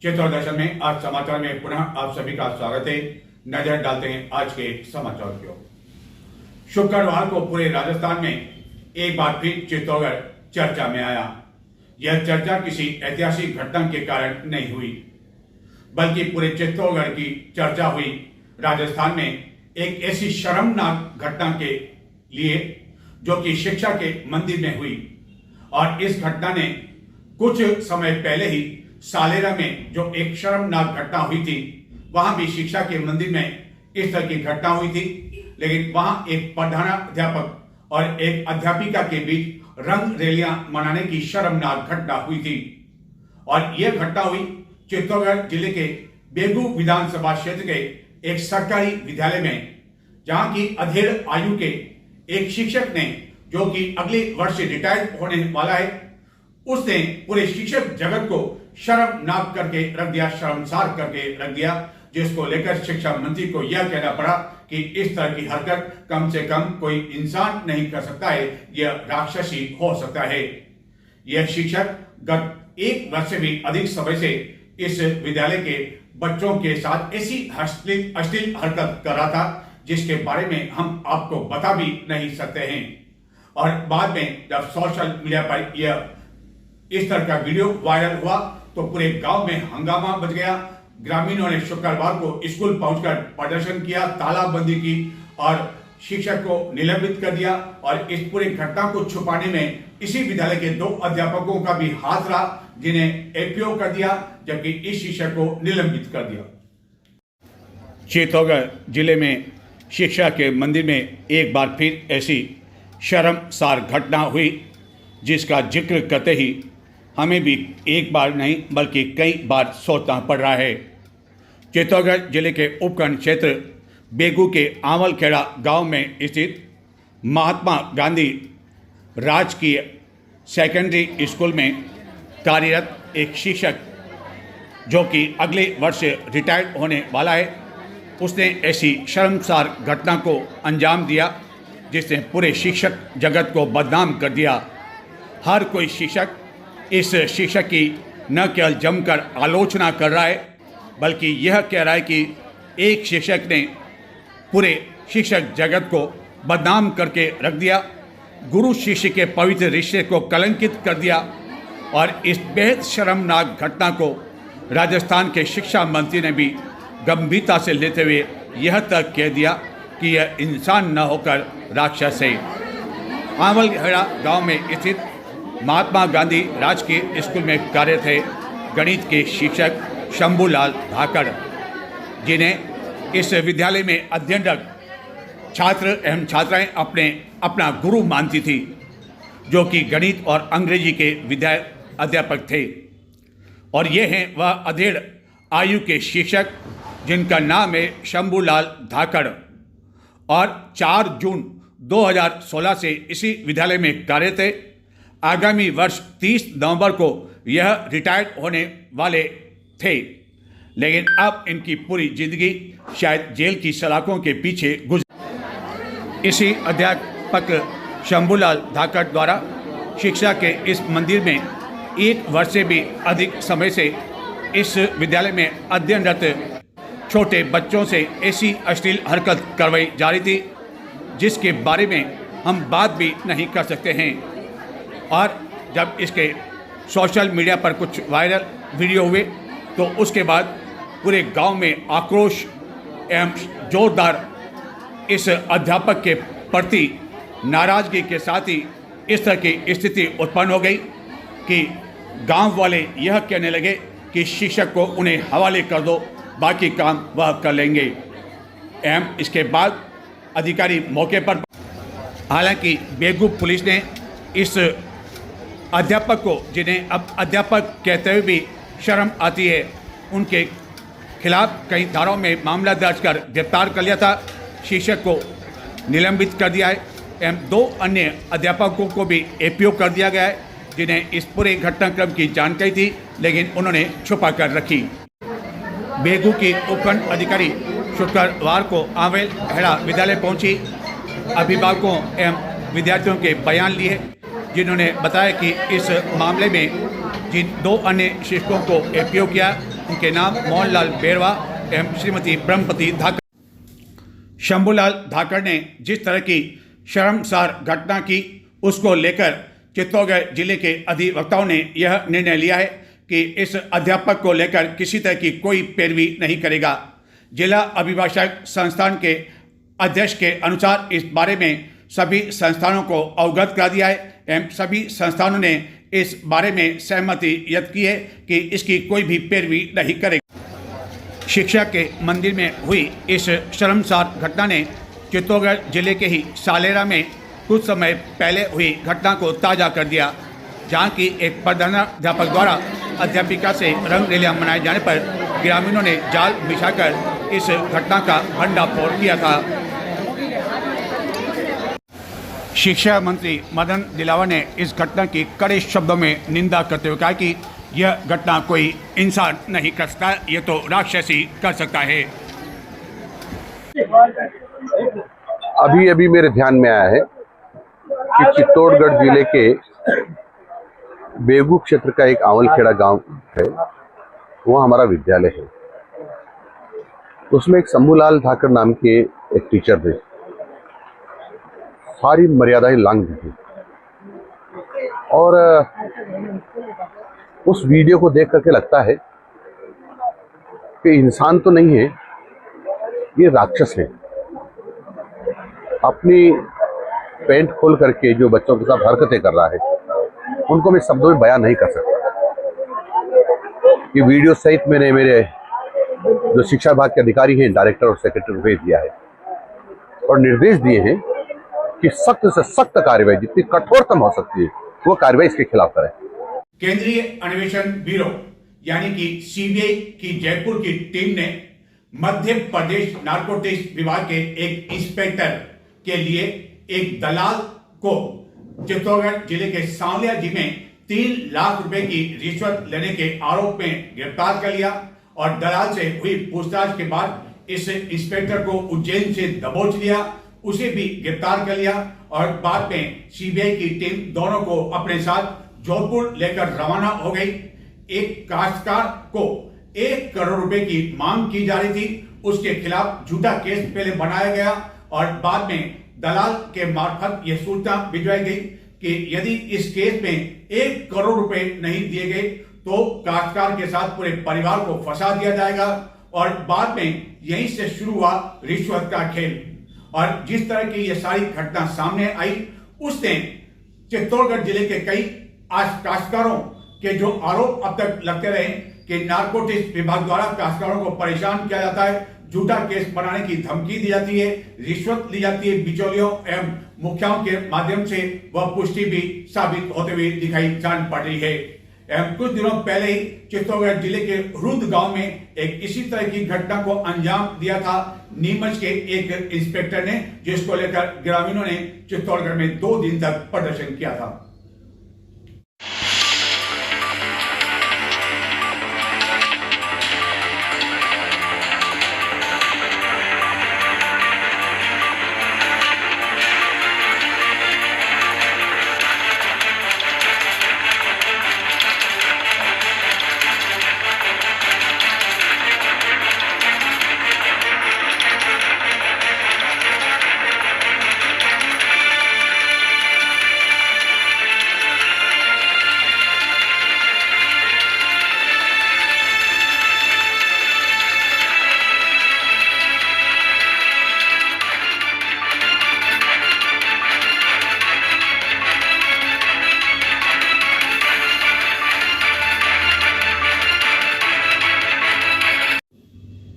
चित्तौड़ दर्शन में आज समाचार में पुनः आप सभी का स्वागत है। नजर डालते हैं आज के समाचार की ओर। शुक्रवार को पूरे राजस्थान में एक बार फिर चित्तौड़गढ़ चर्चा में आया। यह चर्चा किसी ऐतिहासिक घटना के कारण नहीं हुई, बल्कि पूरे चित्तौड़गढ़ की चर्चा हुई राजस्थान में एक ऐसी शर्मनाक घटना के लिए जो कि शिक्षा के मंदिर में हुई। और इस घटना ने कुछ समय पहले ही सालेरा में जो एक शर्मनाक घटना हुई थी, वहां भी शिक्षा के मंदिर में इस तरह की घटना हुई थी, लेकिन वहां एक प्रधानाध्यापक और एक अध्यापिका के बीच रंग रैलियां मनाने की शर्मनाक घटना हुई थी। और यह घटना हुई चित्तौड़गढ़ जिले के बेगू विधानसभा क्षेत्र के एक सरकारी विद्यालय में, जहां की अधेड़ आयु के एक शिक्षक ने, जो कि अगले वर्ष रिटायर्ड होने वाला है, उसने पूरे शिक्षक जगत को शर्मनाक करके रख दिया, शर्मसार करके रख दिया, जिसको लेकर शिक्षा मंत्री को यह कहना पड़ा कि इस तरह की हरकत कम से कम कोई इंसान नहीं कर सकता है, यह राक्षसी हो सकता है। यह शिक्षक गत एक वर्ष से भी अधिक समय से इस विद्यालय के बच्चों के साथ ऐसी अश्लील हरकत कर रहा था, जिसके बारे में हम आपको बता भी नहीं सकते हैं। और बाद में जब सोशल मीडिया पर यह इस तरह का वीडियो वायरल हुआ तो पूरे गांव में हंगामा मच गया। ग्रामीणों ने शुक्रवार को स्कूल पहुंचकर प्रदर्शन किया, तालाबंदी की और शिक्षक को निलंबित कर दिया। और इस पूरी घटना को छुपाने में इसी विद्यालय के 2 अध्यापकों का भी हाथ रहा, जिन्हें एपीओ कर दिया, जबकि इस शिक्षक को निलंबित कर दिया। चित्तौड़गढ़ जिले में शिक्षा के मंदिर में एक बार फिर ऐसी शर्मसार घटना हुई, जिसका जिक्र करते ही हमें भी एक बार नहीं बल्कि कई बार सोचना पड़ रहा है। चित्तौड़गढ़ जिले के उपखंड क्षेत्र बेगू के आंवलखेड़ा गांव में स्थित महात्मा गांधी राजकीय सेकेंडरी स्कूल में कार्यरत एक शिक्षक, जो कि अगले वर्ष रिटायर्ड होने वाला है, उसने ऐसी शर्मसार घटना को अंजाम दिया, जिसने पूरे शिक्षक जगत को बदनाम कर दिया। हर कोई शिक्षक इस शिक्षक की न केवल जमकर आलोचना कर रहा है, बल्कि यह कह रहा है कि एक शिक्षक ने पूरे शिक्षक जगत को बदनाम करके रख दिया, गुरु शिष्य के पवित्र रिश्ते को कलंकित कर दिया। और इस बेहद शर्मनाक घटना को राजस्थान के शिक्षा मंत्री ने भी गंभीरता से लेते हुए यह तक कह दिया कि यह इंसान न होकर राक्षस है। आंवलखेड़ा गांव में स्थित महात्मा गांधी राजकीय स्कूल में कार्यरत थे गणित के शिक्षक शंभूलाल धाकड़, जिन्हें इस विद्यालय में अध्ययनरत छात्र एवं छात्राएं अपना गुरु मानती थी, जो कि गणित और अंग्रेजी के अध्यापक थे। और ये हैं वह अधेड़ आयु के शिक्षक जिनका नाम है शंभूलाल धाकड़, और 4 जून 2016 से इसी विद्यालय में कार्यरत थे। आगामी वर्ष 30 नवंबर को यह रिटायर्ड होने वाले थे, लेकिन अब इनकी पूरी जिंदगी शायद जेल की सलाखों के पीछे गुजर। इसी अध्यापक शंभूलाल धाकड़ द्वारा शिक्षा के इस मंदिर में 1 वर्ष से भी अधिक समय से इस विद्यालय में अध्ययनरत छोटे बच्चों से ऐसी अश्लील हरकत करवाई जा रही थी, जिसके बारे में हम बात भी नहीं कर सकते हैं। और जब इसके सोशल मीडिया पर कुछ वायरल वीडियो हुए तो उसके बाद पूरे गांव में आक्रोश एवं जोरदार इस अध्यापक के प्रति नाराजगी के साथ ही इस तरह की स्थिति उत्पन्न हो गई कि गांव वाले यह कहने लगे कि शिक्षक को उन्हें हवाले कर दो, बाकी काम वह कर लेंगे। एवं इसके बाद अधिकारी मौके पर, हालांकि बेगू पुलिस ने इस अध्यापक को, जिन्हें अब अध्यापक कहते हुए भी शर्म आती है, उनके खिलाफ कई धाराओं में मामला दर्ज कर गिरफ्तार कर लिया था। शिक्षक को निलंबित कर दिया है एवं 2 अन्य अध्यापकों को भी एपीओ कर दिया गया है, जिन्हें इस पूरे घटनाक्रम की जानकारी थी, लेकिन उन्होंने छुपा कर रखी। बेगू की उपखंड अधिकारी शुक्रवार को आंवलखेड़ा विद्यालय पहुंची, अभिभावकों एवं विद्यार्थियों के बयान लिए, जिन्होंने बताया कि इस मामले में जिन 2 अन्य शिक्षकों को एपीओ किया उनके नाम मोहनलाल बेरवा एवं श्रीमती ब्रह्मपति धाकड़। शंभूलाल धाकड़ ने जिस तरह की शर्मसार घटना की, उसको लेकर चित्तौड़गढ़ जिले के अधिवक्ताओं ने यह निर्णय लिया है कि इस अध्यापक को लेकर किसी तरह की कोई पैरवी नहीं करेगा। जिला अभिभाषक संस्थान के अध्यक्ष के अनुसार इस बारे में सभी संस्थानों को अवगत करा दिया है एवं सभी संस्थानों ने इस बारे में सहमति व्यक्त की है कि इसकी कोई भी पैरवी नहीं करेगा। शिक्षा के मंदिर में हुई इस शर्मसार घटना ने चित्तौड़गढ़ जिले के ही सालेरा में कुछ समय पहले हुई घटना को ताज़ा कर दिया, जहां की एक प्रधानाध्यापक द्वारा अध्यापिका से रंगरेलियां मनाए जाने पर ग्रामीणों ने जाल बिछाकर इस घटना का भंडाफोड़ किया था। शिक्षा मंत्री मदन दिलावर ने इस घटना की कड़े शब्दों में निंदा करते हुए कहा कि यह घटना कोई इंसान नहीं कर सकता, ये तो राक्षसी कर सकता है। अभी अभी मेरे ध्यान में आया है कि चित्तौड़गढ़ जिले के बेगू क्षेत्र का एक आवलखेड़ा गांव है, वो हमारा विद्यालय है। उसमें एक शंभूलाल धाकड़ नाम के एक टीचर थे, सारी मर्यादाएं लांघ दी थी और उस वीडियो को देख करके लगता है कि इंसान तो नहीं है, ये राक्षस है। अपनी पैंट खोल करके जो बच्चों के साथ हरकतें कर रहा है, उनको मैं शब्दों में बयान नहीं कर सकता। ये वीडियो सहित मैंने मेरे जो शिक्षा विभाग के अधिकारी हैं, डायरेक्टर और सेक्रेटरी को भेज दिया है और निर्देश दिए हैं कि सख्त से सख्त कार्रवाई, जितनी कठोरतम हो सकती है वो कार्रवाई इसके खिलाफ करें। केंद्रीय अन्वेषण ब्यूरो यानी कि सीबीआई की जयपुर की टीम ने मध्य प्रदेश नारकोटिक्स विभाग के एक इंस्पेक्टर के लिए एक दलाल को चित्तौड़गढ़ जिले के सांवलिया जी में 3 लाख रुपए की रिश्वत लेने के आरोप में गिरफ्तार कर लिया और दलाल से हुई पूछताछ के बाद इस इंस्पेक्टर को उज्जैन से दबोच लिया, उसे भी गिरफ्तार कर लिया और बाद में सीबीआई की टीम दोनों को अपने साथ जोधपुर लेकर रवाना हो गई। एक काश्तकार को 1 करोड़ रुपए की मांग की जा रही थी, उसके खिलाफ झूठा केस पहले बनाया गया और बाद में दलाल के मार्फत यह सूचना भिजवाई गई कि यदि इस केस में 1 करोड़ रुपए नहीं दिए गए तो काश्तकार के साथ पूरे परिवार को फंसा दिया जाएगा और बाद में यहीं से शुरू हुआ रिश्वत का खेल। और जिस तरह की यह सारी घटना सामने आई, उसने चित्तौड़गढ़ जिले के कई काश्तकारों के जो आरोप अब तक लगते रहे कि नारकोटिक्स विभाग द्वारा काश्तकारों को परेशान किया जाता है, झूठा केस बनाने की धमकी दी जाती है, रिश्वत ली जाती है बिचौलियों एवं मुखियाओं के माध्यम से, वह पुष्टि भी साबित होते हुए दिखाई जान पड़ रही है। एवं कुछ दिनों पहले ही चित्तौड़गढ़ जिले के रुद गांव में एक इसी तरह की घटना को अंजाम दिया था नीमच के एक इंस्पेक्टर ने, जिसको लेकर ग्रामीणों ने चित्तौड़गढ़ में 2 दिन तक प्रदर्शन किया था।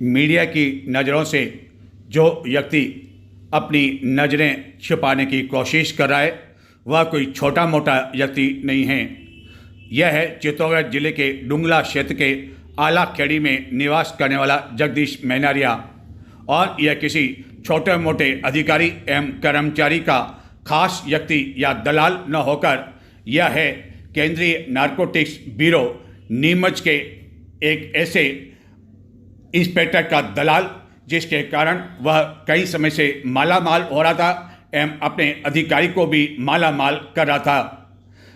मीडिया की नज़रों से जो व्यक्ति अपनी नज़रें छिपाने की कोशिश कर रहा है, वह कोई छोटा मोटा व्यक्ति नहीं है। यह है चित्तौड़गढ़ जिले के डुंगला क्षेत्र के आला खेड़ी में निवास करने वाला जगदीश मैनारिया और यह किसी छोटे मोटे अधिकारी एवं कर्मचारी का खास व्यक्ति या दलाल न होकर यह है केंद्रीय नारकोटिक्स ब्यूरो नीमच के एक ऐसे इंस्पेक्टर का दलाल, जिसके कारण वह कई समय से मालामाल हो रहा था एवं अपने अधिकारी को भी मालामाल कर रहा था।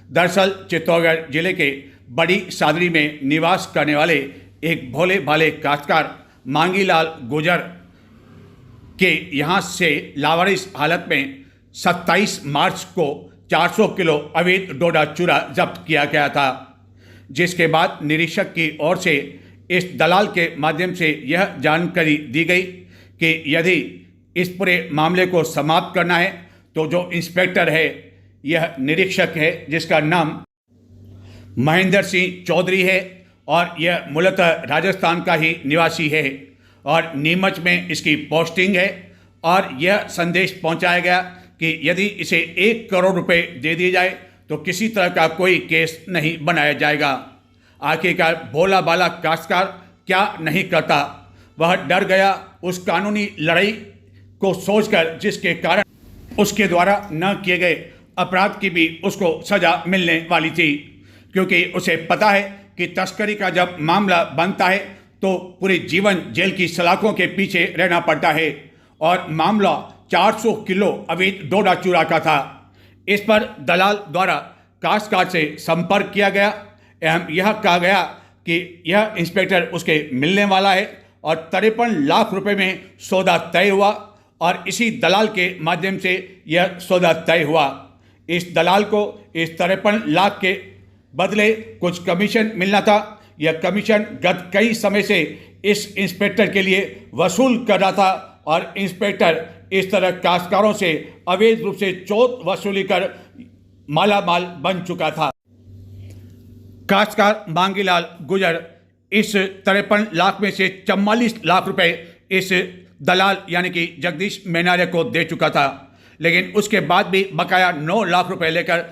दरअसल चित्तौड़गढ़ जिले के बड़ी सादरी में निवास करने वाले एक भोले भाले काश्तकार मांगीलाल गुजर के यहाँ से लावारिस हालत में 27 मार्च को 400 किलो अवैध डोडा चूरा जब्त किया गया था, जिसके बाद निरीक्षक की ओर से इस दलाल के माध्यम से यह जानकारी दी गई कि यदि इस पूरे मामले को समाप्त करना है तो जो इंस्पेक्टर है यह निरीक्षक है, जिसका नाम महेंद्र सिंह चौधरी है और यह मूलतः राजस्थान का ही निवासी है और नीमच में इसकी पोस्टिंग है। और यह संदेश पहुंचाया गया कि यदि इसे 1 करोड़ रुपए दे दिए जाए तो किसी तरह का कोई केस नहीं बनाया जाएगा। आखिरकार भोला बाला काश्तकार क्या नहीं करता, वह डर गया उस कानूनी लड़ाई को सोचकर जिसके कारण उसके द्वारा न किए गए अपराध की भी उसको सजा मिलने वाली थी, क्योंकि उसे पता है कि तस्करी का जब मामला बनता है तो पूरे जीवन जेल की सलाखों के पीछे रहना पड़ता है और मामला 400 किलो अवैध डोडा चूरा का था। इस पर दलाल द्वारा काश्तकार से संपर्क किया गया एवं यह कहा गया कि यह इंस्पेक्टर उसके मिलने वाला है और 53 लाख रुपए में सौदा तय हुआ और इसी दलाल के माध्यम से यह सौदा तय हुआ। इस दलाल को इस 53 लाख के बदले कुछ कमीशन मिलना था। यह कमीशन गत कई समय से इस इंस्पेक्टर के लिए वसूल कर रहा था और इंस्पेक्टर इस तरह काश्तकारों से अवैध रूप से चौथ वसूली कर मालामाल बन चुका था। काश्तकार मांगीलाल गुजर इस 53 लाख में से 44 लाख रुपए इस दलाल यानी कि जगदीश मेनारे को दे चुका था, लेकिन उसके बाद भी बकाया 9 लाख रुपए लेकर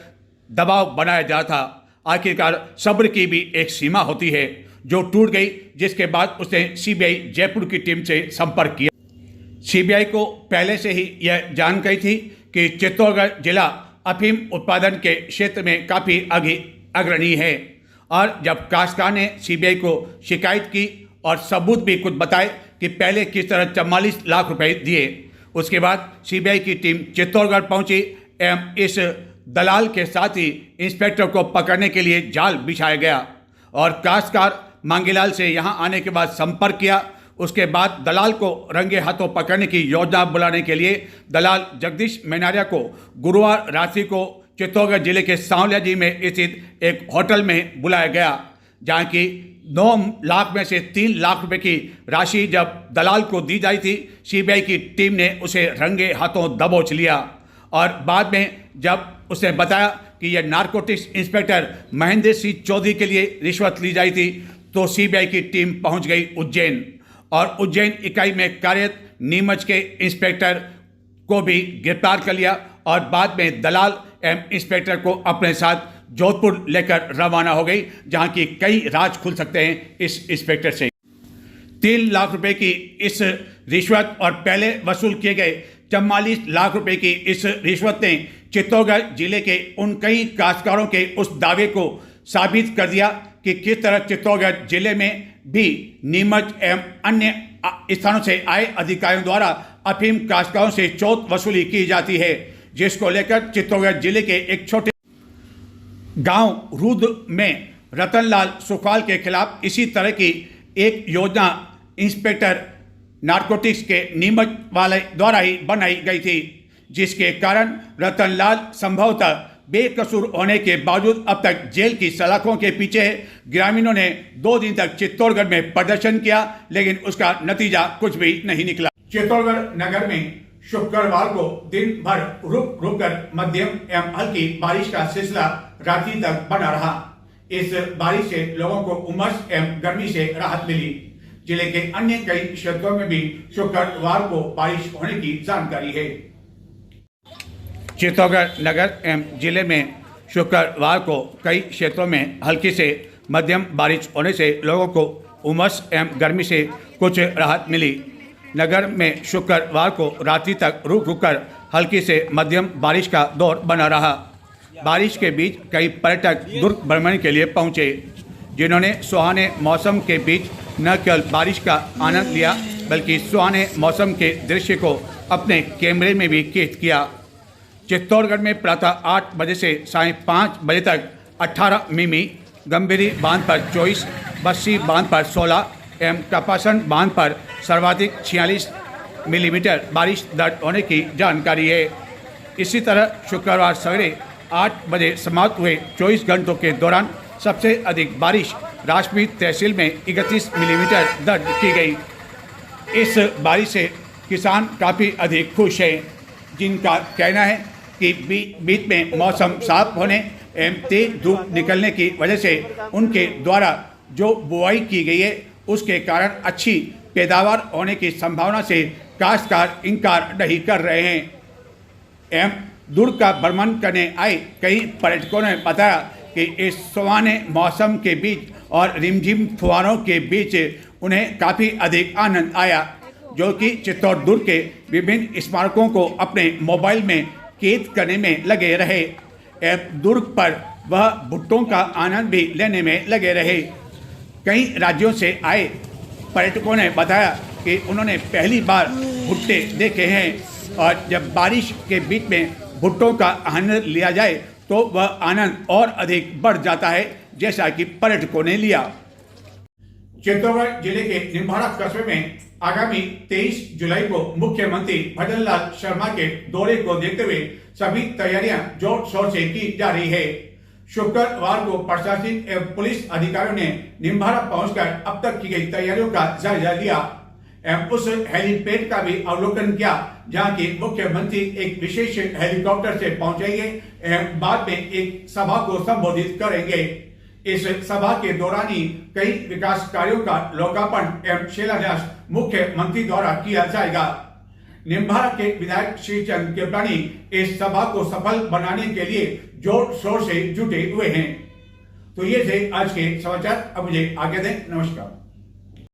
दबाव बनाया जा था। आखिरकार सब्र की भी एक सीमा होती है जो टूट गई, जिसके बाद उसने सीबीआई जयपुर की टीम से संपर्क किया। सीबीआई को पहले से ही यह जानकारी थी कि चित्तौड़गढ़ जिला अफीम उत्पादन के क्षेत्र में काफ़ी अग्रणी है और जब काश्तकार ने सीबीआई को शिकायत की और सबूत भी कुछ बताए कि पहले किस तरह 44 लाख रुपए दिए, उसके बाद सीबीआई की टीम चित्तौड़गढ़ पहुंची एवं इस दलाल के साथ ही इंस्पेक्टर को पकड़ने के लिए जाल बिछाया गया और काश्तकार मांगीलाल से यहां आने के बाद संपर्क किया। उसके बाद दलाल को रंगे हाथों पकड़ने की योजना बुलाने के लिए दलाल जगदीश मेनारिया को गुरुवार रात्रि को चित्तौड़गढ़ जिले के सांवलिया जी में स्थित एक होटल में बुलाया गया, जहां की 9 लाख में से 3 लाख रुपए की राशि जब दलाल को दी जाई थी, सीबीआई की टीम ने उसे रंगे हाथों दबोच लिया और बाद में जब उसने बताया कि यह नारकोटिक्स इंस्पेक्टर महेंद्र सिंह चौधरी के लिए रिश्वत ली जाई थी, तो सीबीआई की टीम पहुंच गई उज्जैन और उज्जैन इकाई में कार्यरत नीमच के इंस्पेक्टर को भी गिरफ्तार कर लिया और बाद में दलाल एवं इंस्पेक्टर को अपने साथ जोधपुर लेकर रवाना हो गई, जहां की कई राज खुल सकते हैं इस इंस्पेक्टर से। 3 लाख रुपए की इस रिश्वत और पहले वसूल किए गए 44 लाख रुपए की इस रिश्वत ने चित्तौड़गढ़ जिले के उन कई काश्तकारों के उस दावे को साबित कर दिया कि किस तरह चित्तौड़गढ़ जिले में भी नीमच एवं अन्य स्थानों से आए अधिकारियों द्वारा अफीम काश्तकारों से चौथ वसूली की जाती है, जिसको लेकर चित्तौड़गढ़ जिले के एक छोटे गांव रूद में रतनलाल सुखवाल के खिलाफ इसी तरह की एक योजना इंस्पेक्टर नारकोटिक्स के नीमच वाले द्वारा ही बनाई गई थी, जिसके कारण रतनलाल संभवतः बेकसूर होने के बावजूद अब तक जेल की सलाखों के पीछे है। ग्रामीणों ने 2 दिन तक चित्तौड़गढ़ में प्रदर्शन किया, लेकिन उसका नतीजा कुछ भी नहीं निकला। चित्तौड़गढ़ नगर में शुक्रवार को दिन भर रुक रुक कर मध्यम एवं हल्की बारिश का सिलसिला रात्रि तक बना रहा। इस बारिश से लोगों को उमस एवं गर्मी से राहत मिली। जिले के अन्य कई क्षेत्रों में भी शुक्रवार को बारिश होने की जानकारी है। चित्तौड़गढ़ नगर एवं जिले में शुक्रवार को कई क्षेत्रों में हल्की से मध्यम बारिश होने से लोगों को उमस एवं गर्मी से कुछ राहत मिली। नगर में शुक्रवार को रात्रि तक रुक रुक कर हल्की से मध्यम बारिश का दौर बना रहा। बारिश के बीच कई पर्यटक दुर्ग भ्रमण के लिए पहुंचे, जिन्होंने सुहाने मौसम के बीच न केवल बारिश का आनंद लिया बल्कि सुहाने मौसम के दृश्य को अपने कैमरे में भी कैद किया। चित्तौड़गढ़ में प्रातः 8 बजे से सायं 5 बजे तक 18 मिमी गंभीरी बांध पर 24, बस्सी बांध पर 16 एवं टपासन बांध पर सर्वाधिक 46 मिलीमीटर बारिश दर्ज होने की जानकारी है। इसी तरह शुक्रवार सवेरे 8 बजे समाप्त हुए 24 घंटों के दौरान सबसे अधिक बारिश राजपीत तहसील में 31 मिलीमीटर दर्ज की गई। इस बारिश से किसान काफ़ी अधिक खुश हैं, जिनका कहना है कि बीच में मौसम साफ होने एवं तेज धूप निकलने की वजह से उनके द्वारा जो बुआई की गई है उसके कारण अच्छी पैदावार होने की संभावना से काश्तकार इनकार नहीं कर रहे हैं। एवं दुर्ग का भ्रमण करने आए कई पर्यटकों ने बताया कि इस सुहाने मौसम के बीच और रिमझिम फुहारों के बीच उन्हें काफ़ी अधिक आनंद आया, जो कि चित्तौड़ दुर्ग के विभिन्न स्मारकों को अपने मोबाइल में कैद करने में लगे रहे एवं दुर्ग पर वह भुट्टों का आनंद भी लेने में लगे रहे। कई राज्यों से आए पर्यटकों ने बताया कि उन्होंने पहली बार भुट्टे देखे हैं और जब बारिश के बीच में भुट्टों का आनंद लिया जाए तो वह आनंद और अधिक बढ़ जाता है, जैसा कि पर्यटकों ने लिया। चित्तौड़गढ़ जिले के निम्बाड़ा कस्बे में आगामी 23 जुलाई को मुख्यमंत्री भजन लाल शर्मा के दौरे को देखते हुए सभी तैयारियां जोर शोर से की जा रही है। शुक्रवार को प्रशासनिक एवं पुलिस अधिकारियों ने निम्बाड़ा पहुंचकर अब तक की गई तैयारियों का जायजा लिया एवं उस हेलीपैड का भी अवलोकन किया, जहां की मुख्यमंत्री एक विशेष हेलीकॉप्टर से पहुंचेंगे एवं बाद में एक सभा को संबोधित करेंगे। इस सभा के दौरान ही कई विकास कार्यों का लोकार्पण एवं शिलान्यास मुख्यमंत्री द्वारा किया जाएगा। निम्बाड़ा के विधायक श्रीचंद केपलानी इस सभा को सफल बनाने के लिए जोर शोर से जुटे हुए हैं। तो ये थे आज के समाचार। अब मुझे आगे दें। नमस्कार।